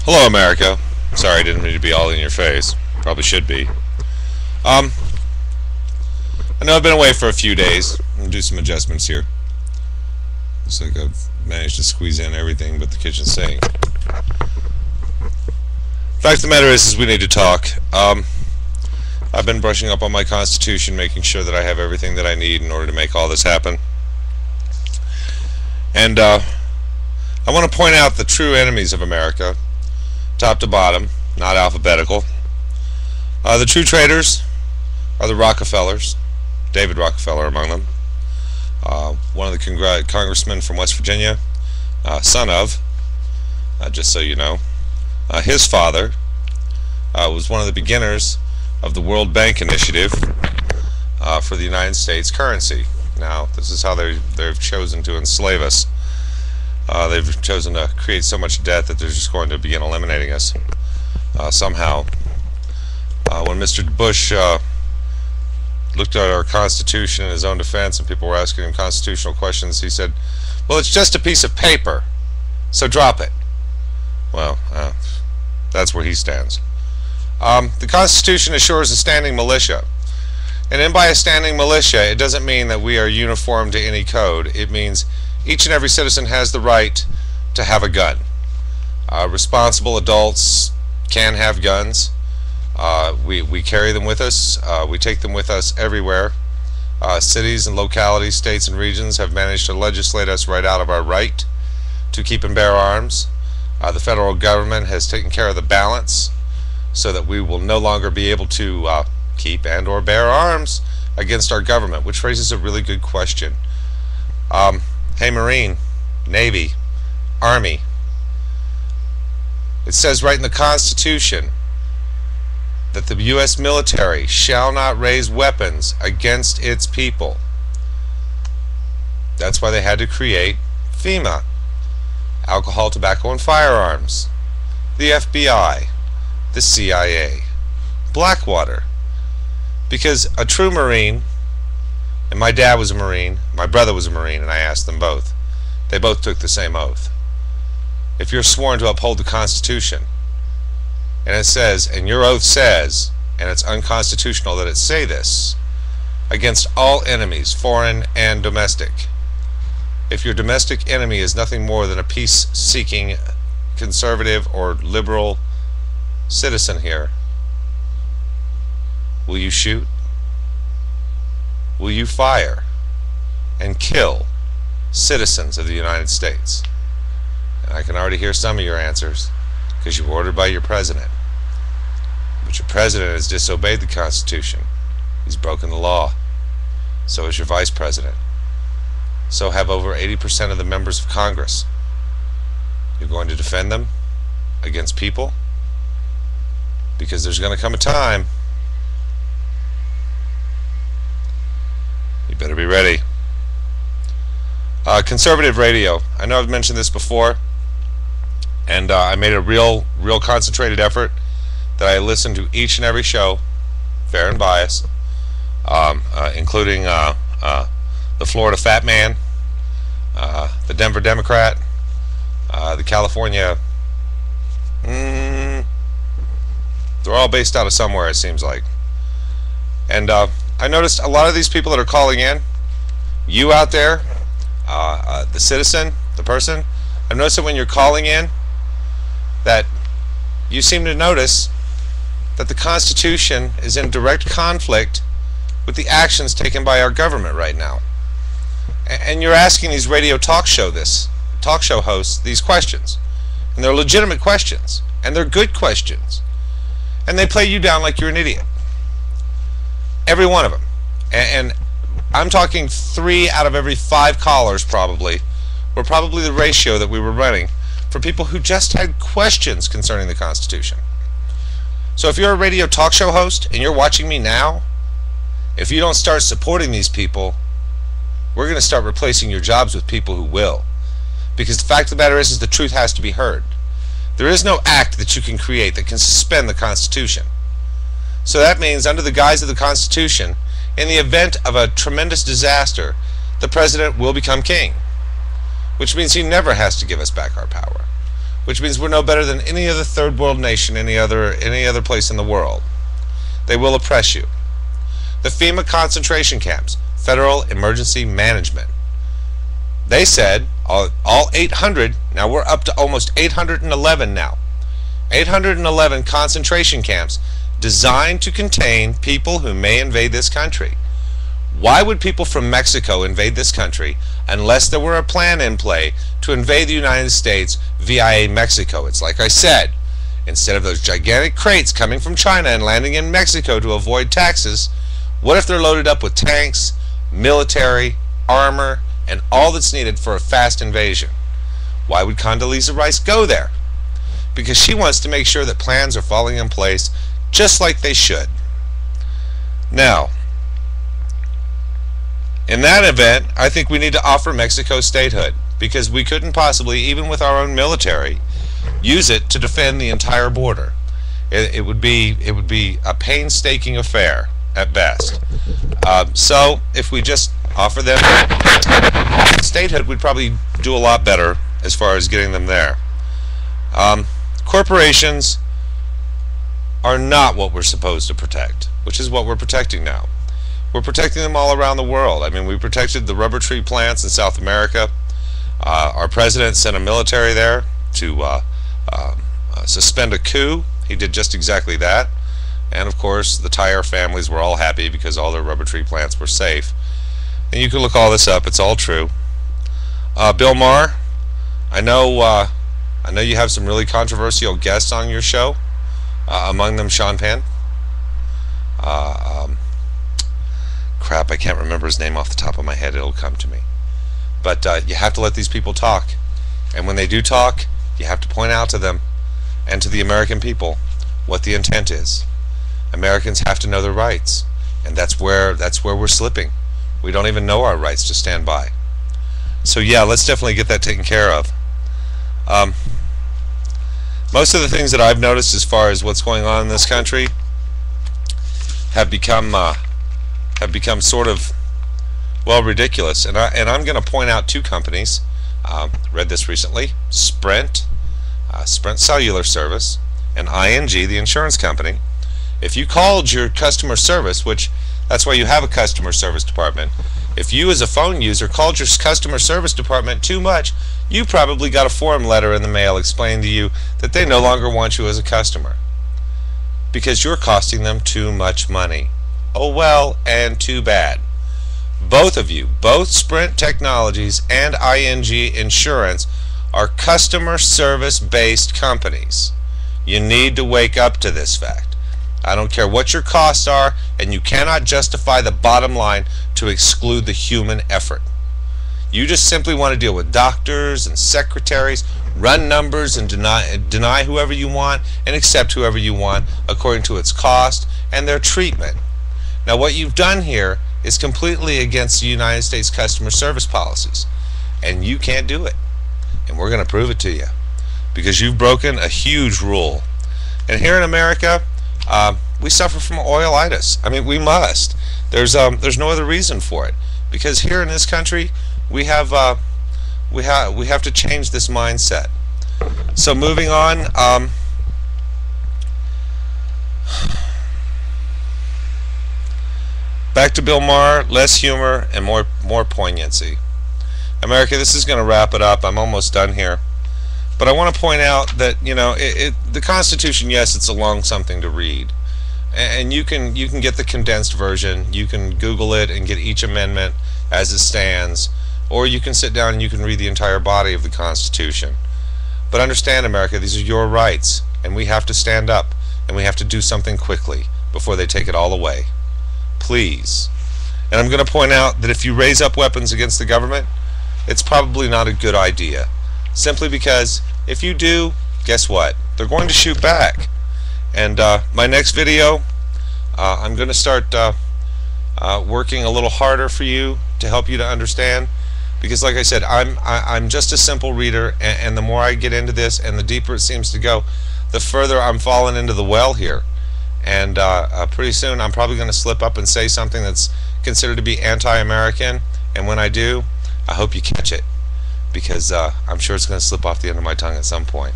Hello, America. Sorry, I didn't mean to be all in your face. Probably should be. I know I've been away for a few days. I'm going to do some adjustments here. Looks like I've managed to squeeze in everything but the kitchen sink. Fact of the matter is we need to talk. I've been brushing up on my Constitution, making sure that I have everything that I need in order to make all this happen. And I want to point out the true enemies of America, top to bottom, not alphabetical. The true traitors are the Rockefellers, David Rockefeller among them, one of the congressmen from West Virginia, son of, just so you know, his father was one of the beginners of the World Bank Initiative for the United States currency. Now, this is how they've chosen to enslave us. They've chosen to create so much debt that they're just going to begin eliminating us somehow. When Mr. Bush looked at our Constitution in his own defense and people were asking him constitutional questions, he said, well, it's just a piece of paper, so drop it. Well, that's where he stands. The Constitution assures a standing militia. And in by a standing militia, it doesn't mean that we are uniform to any code. It means each and every citizen has the right to have a gun. Responsible adults can have guns. We carry them with us. We take them with us everywhere. Cities and localities, states and regions have managed to legislate us right out of our right to keep and bear arms. The federal government has taken care of the balance so that we will no longer be able to keep and or bear arms against our government, which raises a really good question. Hey, Marine, Navy, Army, it says right in the Constitution that the U.S. military shall not raise weapons against its people. That's why they had to create FEMA, Alcohol, Tobacco, and Firearms, the FBI, the CIA, Blackwater. Because a true Marine, and my dad was a Marine, my brother was a Marine, and I asked them both. They both took the same oath. If you're sworn to uphold the Constitution, and it says, and your oath says, and it's unconstitutional that it say this, against all enemies, foreign and domestic. If your domestic enemy is nothing more than a peace-seeking conservative or liberal citizen here, will you shoot? Will you fire and kill citizens of the United States? And I can already hear some of your answers because you were ordered by your president. But your president has disobeyed the Constitution. He's broken the law. So has your vice president. So have over 80% of the members of Congress. You're going to defend them against people? Because there's going to come a time. You better be ready. Conservative radio. I know I've mentioned this before, and I made a real concentrated effort that I listened to each and every show, fair and biased, including the Florida Fat Man, the Denver Democrat, the California. They're all based out of somewhere, it seems like. And I noticed a lot of these people that are calling in, you out there, the citizen, the person, I've noticed that when you're calling in, that you seem to notice that the Constitution is in direct conflict with the actions taken by our government right now. And you're asking these radio talk show hosts these questions. And they're legitimate questions. And they're good questions. And they play you down like you're an idiot. Every one of them. And I'm talking 3 out of every 5 callers probably were probably the ratio that we were running for people who just had questions concerning the Constitution. So if you're a radio talk show host and you're watching me now, if you don't start supporting these people, we're going to start replacing your jobs with people who will. Because the fact of the matter is the truth has to be heard. There is no act that you can create that can suspend the Constitution. So that means under the guise of the Constitution, in the event of a tremendous disaster, the president will become king. Which means he never has to give us back our power. which means we're no better than any other third world nation, any other place in the world. They will oppress you. The FEMA concentration camps, Federal Emergency Management. They said all 800, now we're up to almost 811 now. 811 concentration camps designed to contain people who may invade this country. Why would people from Mexico invade this country unless there were a plan in play to invade the United States via Mexico? It's like I said, instead of those gigantic crates coming from China and landing in Mexico to avoid taxes, what if they're loaded up with tanks, military, armor, and all that's needed for a fast invasion? Why would Condoleezza Rice go there? Because she wants to make sure that plans are falling in place just like they should. Now, in that event, I think we need to offer Mexico statehood, because we couldn't possibly, even with our own military, use it to defend the entire border. It would be a painstaking affair at best. So if we just offer them statehood, we'd probably do a lot better as far as getting them there. Corporations are not what we're supposed to protect, which is what we're protecting now. We're protecting them all around the world. I mean, we protected the rubber tree plants in South America. Our president sent a military there to suspend a coup. He did just exactly that. And of course, the Tire families were all happy because all their rubber tree plants were safe. And you can look all this up. It's all true. Bill Maher, I know you have some really controversial guests on your show. Among them, Sean Penn. Crap, I can't remember his name off the top of my head. It'll come to me. But you have to let these people talk. And when they do talk, you have to point out to them and to the American people what the intent is. Americans have to know their rights. And that's where we're slipping. We don't even know our rights to stand by. So yeah, let's definitely get that taken care of. Most of the things that I've noticed as far as what's going on in this country have become sort of, well, ridiculous. And I'm going to point out two companies. Read this recently: Sprint Cellular Service, and ING, the insurance company. If you called your customer service, which that's why you have a customer service department, if you as a phone user called your customer service department too much, you probably got a form letter in the mail explaining to you that they no longer want you as a customer because you're costing them too much money. Oh well, and too bad. Both of you, both Sprint Technologies and ING Insurance, are customer service based companies. You need to wake up to this fact. I don't care what your costs are, and you cannot justify the bottom line to exclude the human effort. You just simply want to deal with doctors and secretaries, run numbers and deny whoever you want and accept whoever you want according to its cost and their treatment. Now what you've done here is completely against the United States customer service policies, and you can't do it. And we're going to prove it to you because you've broken a huge rule. And here in America, we suffer from oilitis. I mean, we must. There's no other reason for it, because here in this country we have to change this mindset. So moving on, back to Bill Maher, less humor and more poignancy. America, this is going to wrap it up. I'm almost done here. But I want to point out that, you know, the Constitution, yes, it's a long something to read. And you can get the condensed version. You can Google it and get each amendment as it stands. Or you can sit down and you can read the entire body of the Constitution. But understand, America, these are your rights. And we have to stand up. And we have to do something quickly before they take it all away. Please. And I'm going to point out that if you raise up weapons against the government, it's probably not a good idea. Simply because if you do, guess what? They're going to shoot back. And my next video, I'm going to start working a little harder for you to help you to understand. Because like I said, I'm just a simple reader, and the more I get into this and the deeper it seems to go, the further I'm falling into the well here. And pretty soon I'm probably going to slip up and say something that's considered to be anti-American. And when I do, I hope you catch it, because I'm sure it's going to slip off the end of my tongue at some point.